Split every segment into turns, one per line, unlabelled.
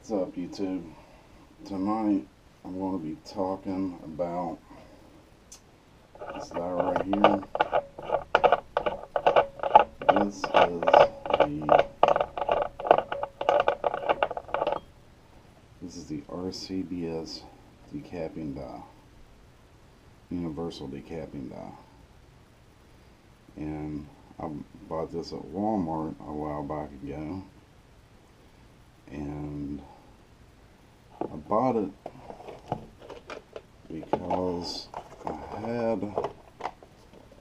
What's up, YouTube? Tonight I'm going to be talking about this guy right here. This is the RCBS decapping die, universal decapping die, and I bought this at Walmart a while back ago, and I bought it because I had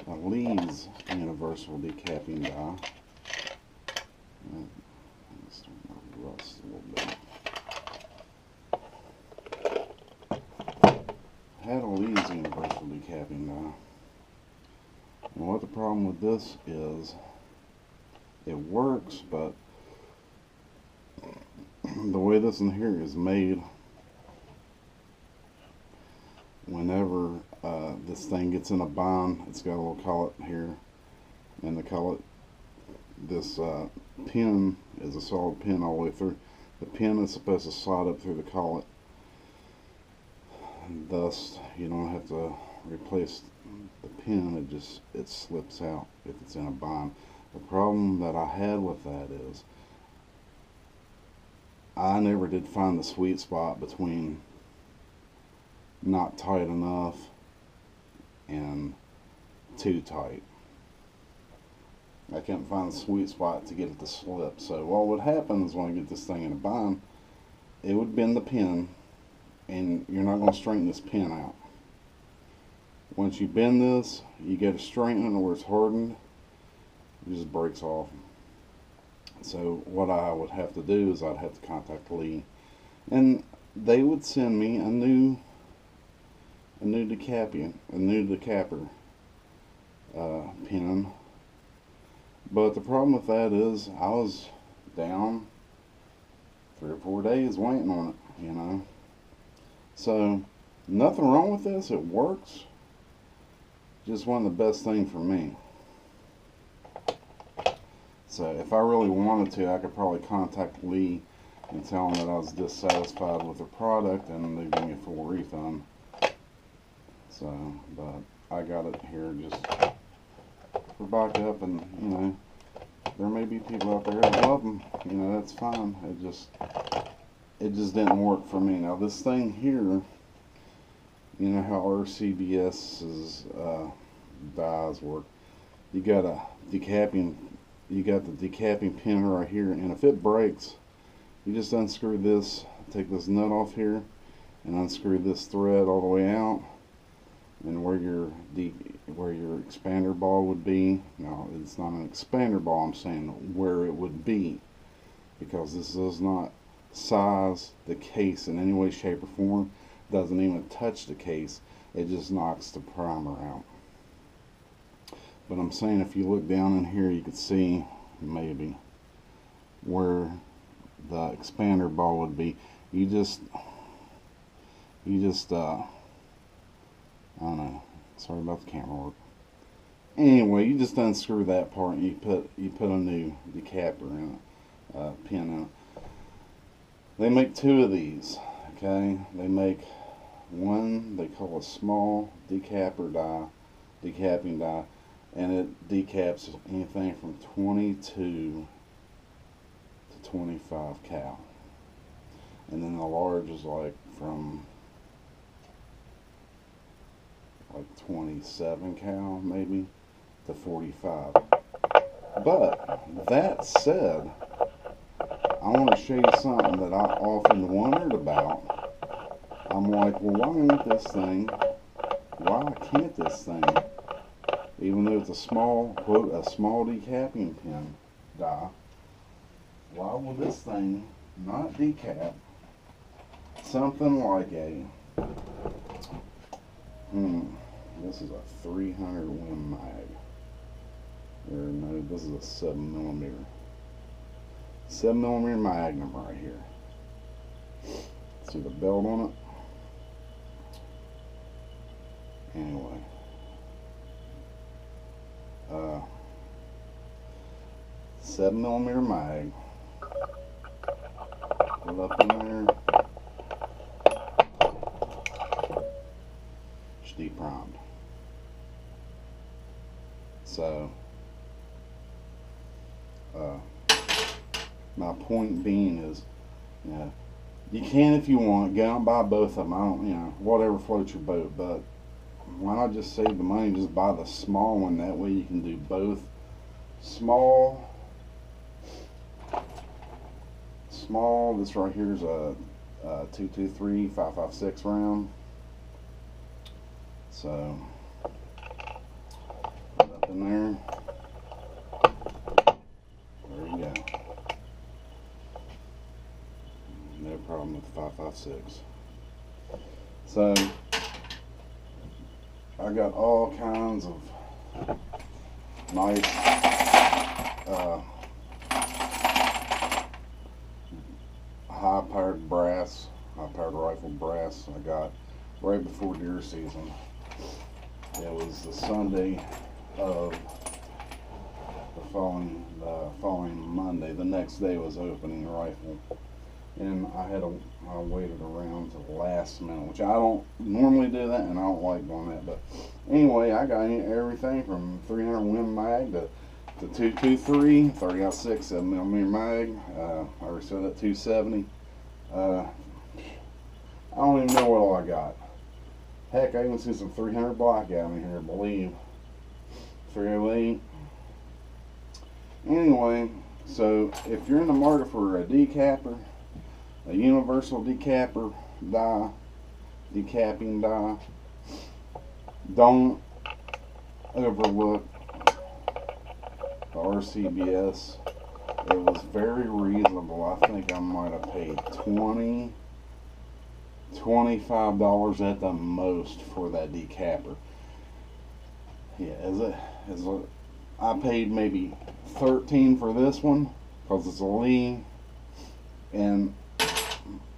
a Lee's universal decapping die. It's starting to rust a little bit. I had a Lee's universal decapping die. And what the problem with this is, it works, but the way this in here is made, whenever this thing gets in a bind, it's got a little collet here, and the collet, this pin is a solid pin all the way through. The pin is supposed to slide up through the collet, and thus you don't have to replace the pin. It slips out if it's in a bind. The problem that I had with that is I never did find the sweet spot between not tight enough and too tight. I couldn't find the sweet spot to get it to slip. So what would happen is when I get this thing in a bind, it would bend the pin, and you're not going to straighten this pin out. Once you bend this, you get it straightened where it's hardened, it just breaks off. So what I would have to do is I'd have to contact Lee, and they would send me a new decapper pin. But the problem with that is I was down 3 or 4 days waiting on it, you know. So nothing wrong with this, it works. Just one of the best things for me. So if I really wanted to, I could probably contact Lee and tell him that I was dissatisfied with the product, and they'd give me a full refund. So, but I got it here just for backup, and you know, there may be people out there that love them. You know, that's fine. It just didn't work for me. Now this thing here, you know how RCBS's dies work. You got the decapping pin right here, and if it breaks, you just unscrew this, take this nut off here, and unscrew this thread all the way out, and where your expander ball would be. Now it's not an expander ball, I'm saying where it would be, because this does not size the case in any way, shape, or form. Doesn't even touch the case. It just knocks the primer out. But I'm saying, if you look down in here, you could see maybe where the expander ball would be. You just I don't know, sorry about the camera work. Anyway, you just unscrew that part, and you put a new decapper in it, pin in it. They make 2 of these, okay? They make one they call a small decapping die, and it decaps anything from 22 to 25 cal. And then the large is like from like 27 cal maybe to 45. But that said, I want to show you something that I often wondered about. I'm like, well, why can't this thing, even though it's a small, quote, a small decapping pin die, why will this thing not decap something like a, this is a 300 Win mag, or no, this is a 7mm Magnum right here. See the belt on it? Anyway, 7mm mag, have up in there. It's deprimed. So, my point being is, you know, you can, if you want, go out and buy both of them. I don't, you know, whatever floats your boat. But why not just save the money and just buy the small one? That way you can do both. Small. This right here is a 223 5.56 round. So put it up in there. There you go. No problem with the 5.56. So I got all kinds of nice high-powered brass, high-powered rifle brass I got right before deer season. It was the Sunday of the following Monday. The next day was opening rifle, and I waited around to the last minute, which I don't normally do that, and I don't like doing that. But anyway, I got everything from 300 Win mag to 223, 30-06 7mm mag. I already said that 270. I don't even know what all I got. Heck, I even see some 300 black out in here, I believe. 308. Anyway, so if you're in the market for a decapper, a universal decapper die, decapping die, don't overlook the RCBS. It was very reasonable. I think I might have paid $25 at the most for that decapper. Yeah, I paid maybe $13 for this one because it's a Lee, and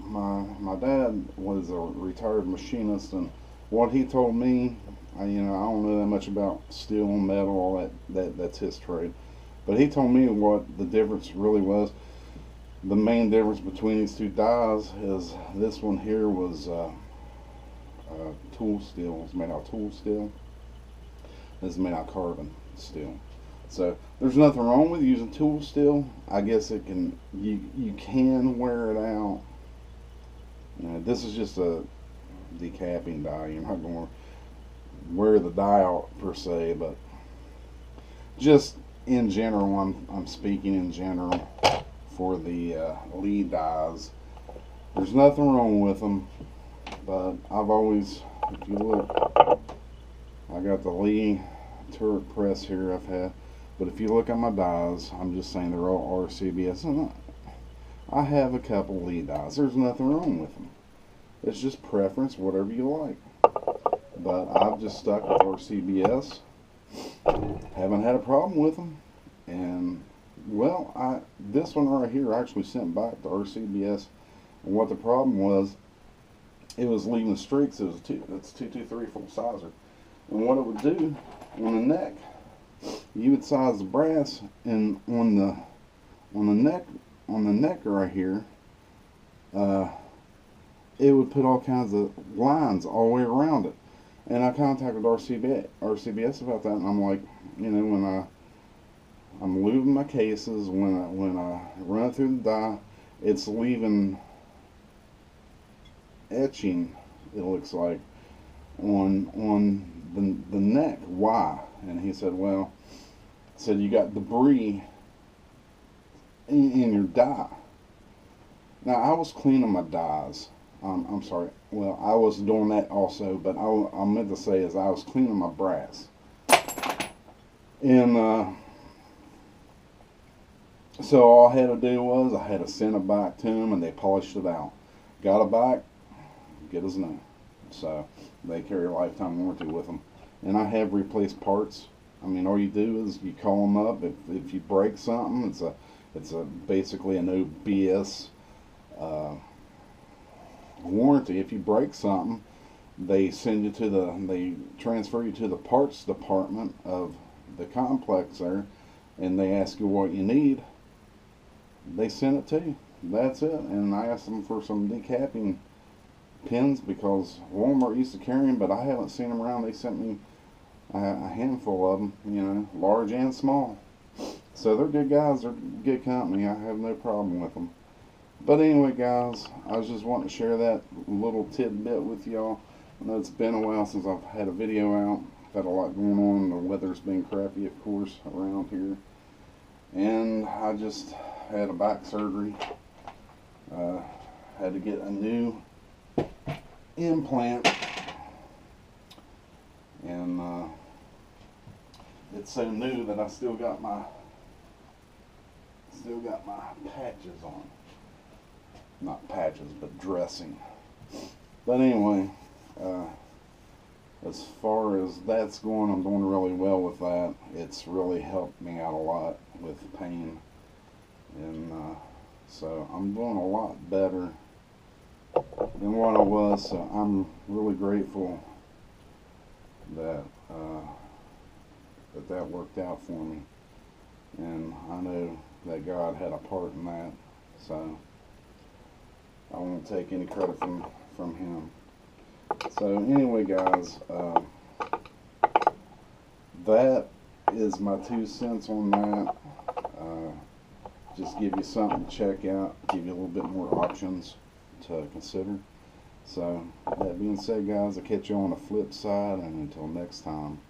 my dad was a retired machinist, and what he told me, I don't know that much about steel and metal, all that's his trade. But he told me what the difference really was. The main difference between these two dies is this one here was tool steel. It's made out of tool steel. This is made out of carbon steel. So there's nothing wrong with using tool steel. I guess it can you can wear it out. This is just a decapping die. You're not going to wear the die out per se, but just in general, I'm speaking in general for the lead dies. There's nothing wrong with them, but I've always, if you look, I got the Lee turret press here I've had, but if you look at my dies, I'm just saying they're all RCBS, and I have a couple lead dies. There's nothing wrong with them. It's just preference, whatever you like. But I've just stuck with RCBS. Haven't had a problem with them, and well, this one right here I actually sent back to RCBS, and what the problem was, it was leaving streaks. It was it's 223 full sizer, and what it would do on the neck, you would size the brass, and on the neck right here, it would put all kinds of lines all the way around it. And I contacted RCBS about that, and I'm like, when I'm lubing my cases, when I run it through the die, it's leaving etching, it looks like, on the neck. Why? And he said, well, you got debris in your die. Now, I was cleaning my dies. I'm sorry. Well, I was doing that also, but I meant to say is I was cleaning my brass. And so all I had to do was I had to send it back to them, and they polished it out. Got it back, good as new. So they carry a lifetime warranty with them. And I have replaced parts. I mean, all you do is you call them up. If you break something, it's basically a no BS warranty. If you break something, they transfer you to the parts department of the complex there, and they ask you what you need. They send it to you. that's it. And I asked them for some decapping pins because Walmart used to carry them, but I haven't seen them around. They sent me a handful of them, you know, large and small. So they're good guys. They're good company. I have no problem with them. But anyway, guys, I was just wanting to share that little tidbit with y'all. I know it's been a while since I've had a video out. I've had a lot going on. The weather's been crappy, of course, around here. And I just had a back surgery. Had to get a new implant. And it's so new that I still got my patches on. Not patches, but dressing. But anyway, as far as that's going, I'm doing really well with that. It's really helped me out a lot with pain. And so I'm doing a lot better than what I was. So I'm really grateful that that worked out for me. And I know that God had a part in that. So I won't take any credit from him. So anyway, guys, that is my 2 cents on that. Just give you something to check out, give you a little bit more options to consider. So that being said, guys, I'll catch you on the flip side, and until next time.